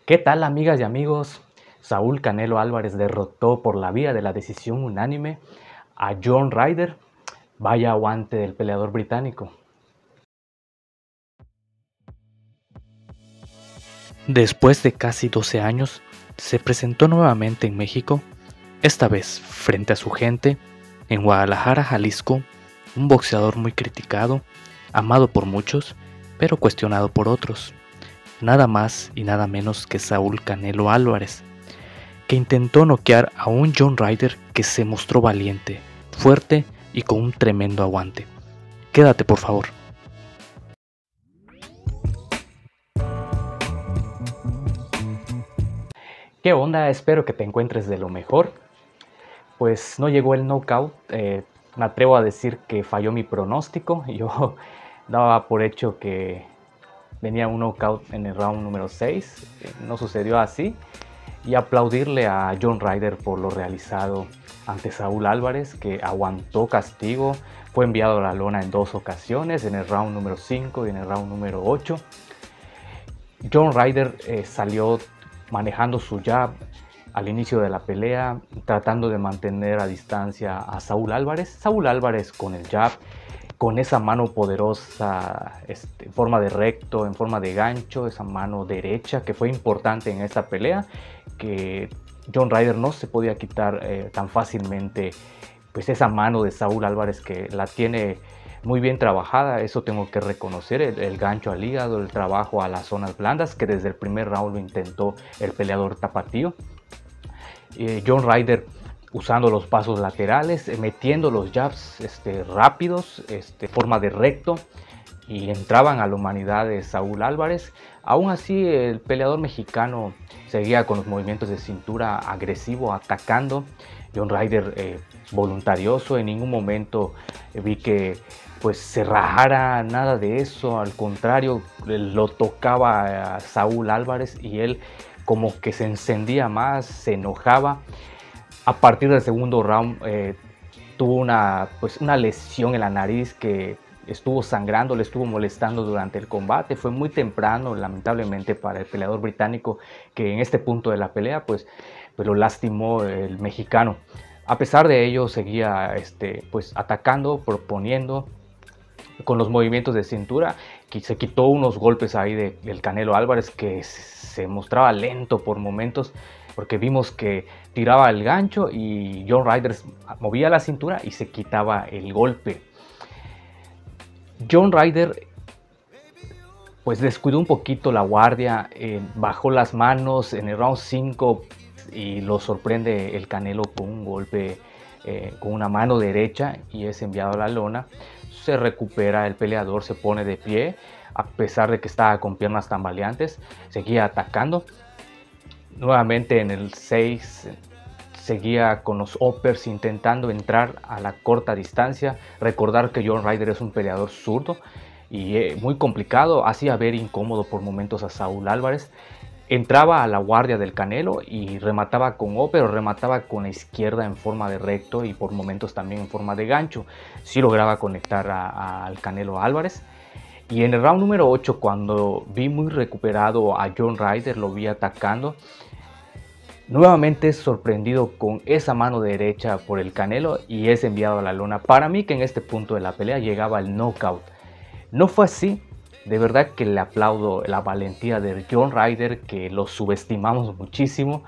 ¿Qué tal, amigas y amigos? Saúl Canelo Álvarez derrotó por la vía de la decisión unánime a John Ryder. Vaya aguante del peleador británico. Después de casi 12 años, se presentó nuevamente en México, esta vez frente a su gente, en Guadalajara, Jalisco, un boxeador muy criticado, amado por muchos, pero cuestionado por otros. Nada más y nada menos que Saúl Canelo Álvarez, que intentó noquear a un John Ryder que se mostró valiente, fuerte y con un tremendo aguante. Quédate, por favor. ¿Qué onda? Espero que te encuentres de lo mejor. Pues no llegó el knockout. Me atrevo a decir que falló mi pronóstico. Yo daba por hecho que venía un knockout en el round número 6. No sucedió así. Y aplaudirle a John Ryder por lo realizado ante Saúl Álvarez, que aguantó castigo, fue enviado a la lona en 2 ocasiones, en el round número 5 y en el round número 8. John Ryder salió manejando su jab al inicio de la pelea, tratando de mantener a distancia a Saúl Álvarez. Saúl Álvarez con el jab, con esa mano poderosa en forma de recto, en forma de gancho, esa mano derecha que fue importante en esta pelea, que John Ryder no se podía quitar tan fácilmente, pues esa mano de Saúl Álvarez, que la tiene muy bien trabajada. Eso tengo que reconocer, el gancho al hígado, el trabajo a las zonas blandas, que desde el primer round lo intentó el peleador tapatío. John Ryder usando los pasos laterales, metiendo los jabs rápidos, forma de recto, y entraban a la humanidad de Saúl Álvarez. Aún así, el peleador mexicano seguía con los movimientos de cintura agresivo, atacando. John Ryder voluntarioso, en ningún momento vi que pues se rajara, nada de eso. Al contrario, lo tocaba a Saúl Álvarez y él como que se encendía más, se enojaba. A partir del segundo round tuvo una lesión en la nariz que estuvo sangrando, le estuvo molestando durante el combate. Fue muy temprano, lamentablemente, para el peleador británico, que en este punto de la pelea pues lo lastimó el mexicano. A pesar de ello, seguía atacando, proponiendo con los movimientos de cintura, que se quitó unos golpes ahí del Canelo Álvarez, que se mostraba lento por momentos, porque vimos que tiraba el gancho y John Ryder movía la cintura y se quitaba el golpe. John Ryder pues descuidó un poquito la guardia, bajó las manos en el round 5 y lo sorprende el Canelo con un golpe con una mano derecha y es enviado a la lona. Se recupera el peleador, se pone de pie, a pesar de que estaba con piernas tambaleantes, seguía atacando. Nuevamente en el 6 seguía con los uppers, intentando entrar a la corta distancia. Recordar que John Ryder es un peleador zurdo y muy complicado, hacía ver incómodo por momentos a Saúl Álvarez. Entraba a la guardia del Canelo y remataba con upper, o remataba con la izquierda en forma de recto y por momentos también en forma de gancho. Sí lograba conectar al Canelo Álvarez. Y en el round número 8, cuando vi muy recuperado a John Ryder, lo vi atacando, nuevamente sorprendido con esa mano derecha por el Canelo y es enviado a la lona. Para mí, que en este punto de la pelea llegaba el knockout. No fue así. De verdad que le aplaudo la valentía de John Ryder, que lo subestimamos muchísimo.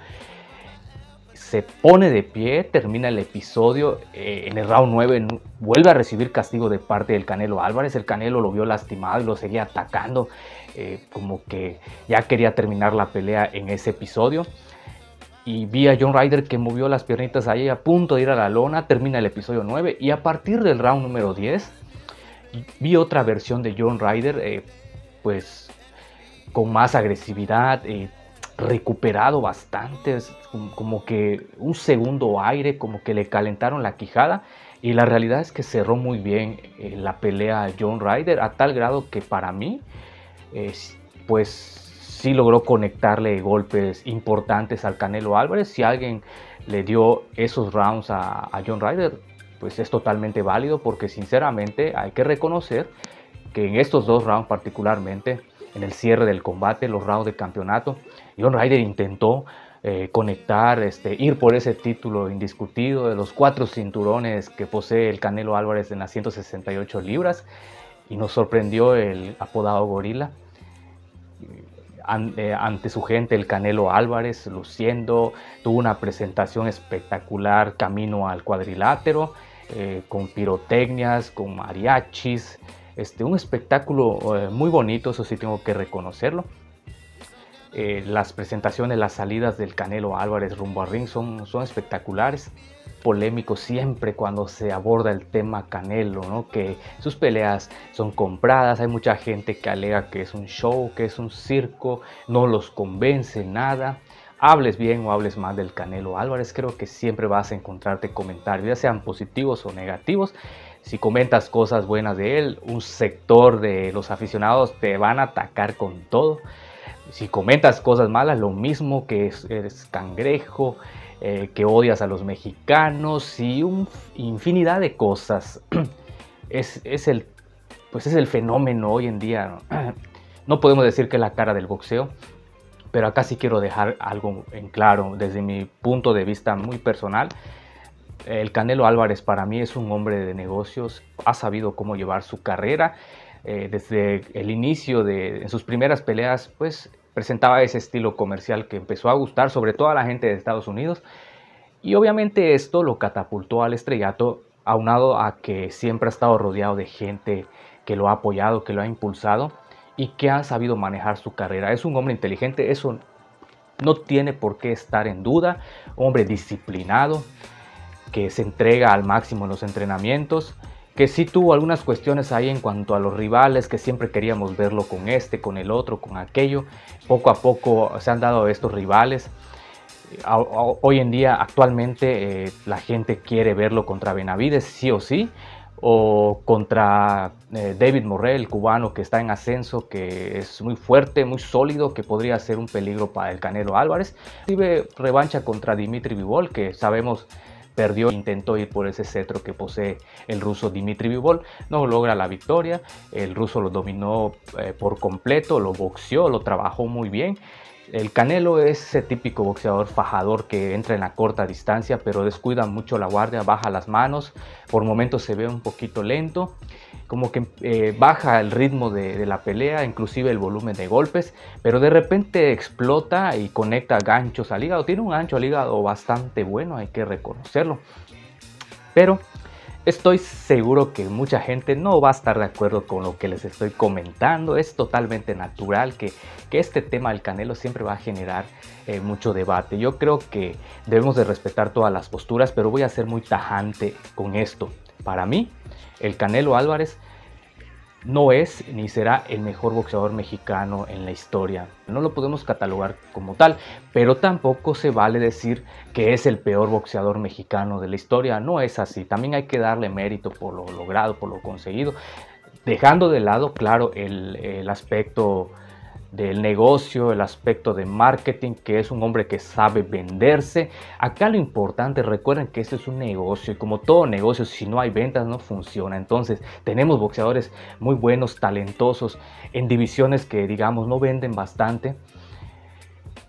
Se pone de pie, termina el episodio. En el round 9 vuelve a recibir castigo de parte del Canelo Álvarez. El Canelo lo vio lastimado y lo seguía atacando, como que ya quería terminar la pelea en ese episodio. Y vi a John Ryder que movió las piernitas ahí a punto de ir a la lona. Termina el episodio 9 y a partir del round número 10 vi otra versión de John Ryder, pues con más agresividad, recuperado bastante, como que un segundo aire, como que le calentaron la quijada. Y la realidad es que cerró muy bien la pelea John Ryder, a tal grado que para mí pues sí logró conectarle golpes importantes al Canelo Álvarez. Si alguien le dio esos rounds a John Ryder, pues es totalmente válido, porque sinceramente hay que reconocer que en estos 2 rounds particularmente, en el cierre del combate, los rounds de campeonato, John Ryder intentó conectar, ir por ese título indiscutido de los 4 cinturones que posee el Canelo Álvarez en las 168 libras, y nos sorprendió el apodado Gorila ante su gente. El Canelo Álvarez luciendo, tuvo una presentación espectacular camino al cuadrilátero, con pirotecnias, con mariachis, un espectáculo muy bonito, eso sí tengo que reconocerlo. Las presentaciones, las salidas del Canelo Álvarez rumbo al ring son espectaculares. Polémico siempre cuando se aborda el tema Canelo, ¿no? Que sus peleas son compradas. Hay mucha gente que alega que es un show, que es un circo, no los convence nada. Hables bien o hables mal del Canelo Álvarez, creo que siempre vas a encontrarte comentarios, ya sean positivos o negativos. Si comentas cosas buenas de él, un sector de los aficionados te van a atacar con todo. Si comentas cosas malas, lo mismo, que eres cangrejo, que odias a los mexicanos y infinidad de cosas. es el fenómeno hoy en día, ¿no? No podemos decir que es la cara del boxeo, pero acá sí quiero dejar algo en claro desde mi punto de vista muy personal. El Canelo Álvarez para mí es un hombre de negocios, ha sabido cómo llevar su carrera. Desde el inicio en sus primeras peleas, pues presentaba ese estilo comercial que empezó a gustar sobre todo a la gente de Estados Unidos, y obviamente esto lo catapultó al estrellato, aunado a que siempre ha estado rodeado de gente que lo ha apoyado, que lo ha impulsado y que ha sabido manejar su carrera. Es un hombre inteligente, eso no tiene por qué estar en duda. Hombre disciplinado, que se entrega al máximo en los entrenamientos, que sí tuvo algunas cuestiones ahí en cuanto a los rivales, que siempre queríamos verlo con este, con el otro, con aquello. Poco a poco se han dado estos rivales. Hoy en día, actualmente, la gente quiere verlo contra Benavides, sí o sí, o contra David Morrell, el cubano, que está en ascenso, que es muy fuerte, muy sólido, que podría ser un peligro para el Canelo Álvarez. Inclusive revancha contra Dimitri Bivol, que sabemos perdió, intentó ir por ese cetro que posee el ruso Dimitri Bivol, no logra la victoria. El ruso lo dominó por completo, lo boxeó, lo trabajó muy bien. El Canelo es ese típico boxeador fajador que entra en la corta distancia, pero descuida mucho la guardia, baja las manos, por momentos se ve un poquito lento, como que baja el ritmo de la pelea, inclusive el volumen de golpes, pero de repente explota y conecta ganchos al hígado. Tiene un gancho al hígado bastante bueno, hay que reconocerlo. Pero estoy seguro que mucha gente no va a estar de acuerdo con lo que les estoy comentando. Es totalmente natural que este tema del Canelo siempre va a generar mucho debate. Yo creo que debemos de respetar todas las posturas, pero voy a ser muy tajante con esto. Para mí, el Canelo Álvarez no es ni será el mejor boxeador mexicano en la historia. No lo podemos catalogar como tal, pero tampoco se vale decir que es el peor boxeador mexicano de la historia. No es así. También hay que darle mérito por lo logrado, por lo conseguido, dejando de lado, claro, el aspecto del negocio, el aspecto de marketing, que es un hombre que sabe venderse. Acá lo importante, recuerden que esto es un negocio, y como todo negocio, si no hay ventas no funciona. Entonces tenemos boxeadores muy buenos, talentosos, en divisiones que digamos no venden bastante,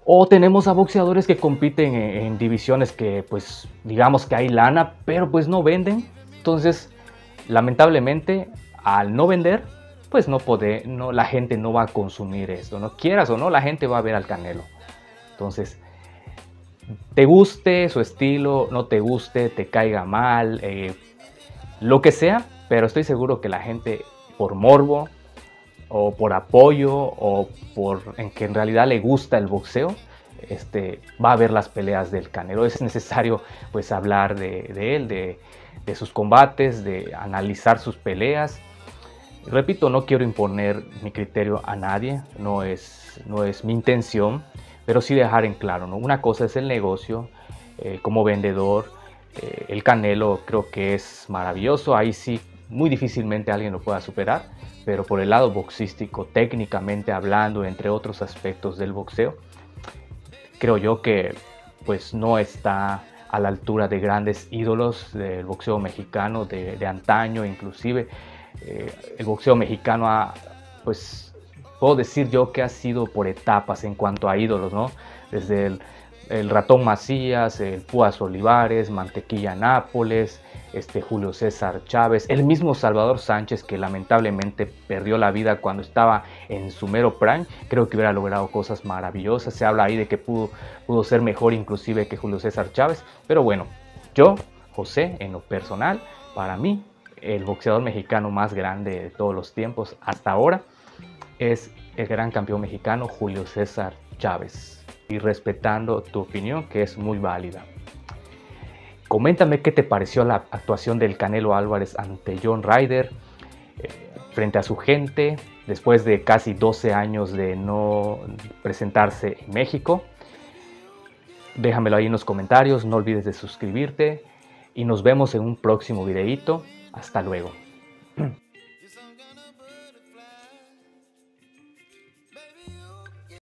o tenemos a boxeadores que compiten en divisiones que pues digamos que hay lana, pero pues no venden. Entonces lamentablemente, al no vender, pues la gente no va a consumir esto, no quieras o no, la gente va a ver al Canelo. Entonces, te guste su estilo, no te guste, te caiga mal, lo que sea, pero estoy seguro que la gente, por morbo o por apoyo o en que en realidad le gusta el boxeo, va a ver las peleas del Canelo. Es necesario pues hablar de él, de sus combates, de analizar sus peleas. Repito, no quiero imponer mi criterio a nadie, no es mi intención, pero sí dejar en claro, ¿no? Una cosa es el negocio, como vendedor, el Canelo creo que es maravilloso, ahí sí muy difícilmente alguien lo pueda superar, pero por el lado boxístico, técnicamente hablando, entre otros aspectos del boxeo, creo yo que pues no está a la altura de grandes ídolos del boxeo mexicano de antaño. Inclusive el boxeo mexicano ha pues puedo decir yo que ha sido por etapas en cuanto a ídolos, ¿no? Desde el Ratón Macías, el Púas Olivares, Mantequilla Nápoles, Julio César Chávez, el mismo Salvador Sánchez, que lamentablemente perdió la vida cuando estaba en su mero prime. Creo que hubiera logrado cosas maravillosas. Se habla ahí de que pudo ser mejor inclusive que Julio César Chávez. Pero bueno, yo, José, en lo personal, para mí, el boxeador mexicano más grande de todos los tiempos hasta ahora es el gran campeón mexicano Julio César Chávez. Y respetando tu opinión, que es muy válida. Coméntame qué te pareció la actuación del Canelo Álvarez ante John Ryder frente a su gente después de casi 12 años de no presentarse en México. Déjamelo ahí en los comentarios, no olvides de suscribirte y nos vemos en un próximo videíto. Hasta luego.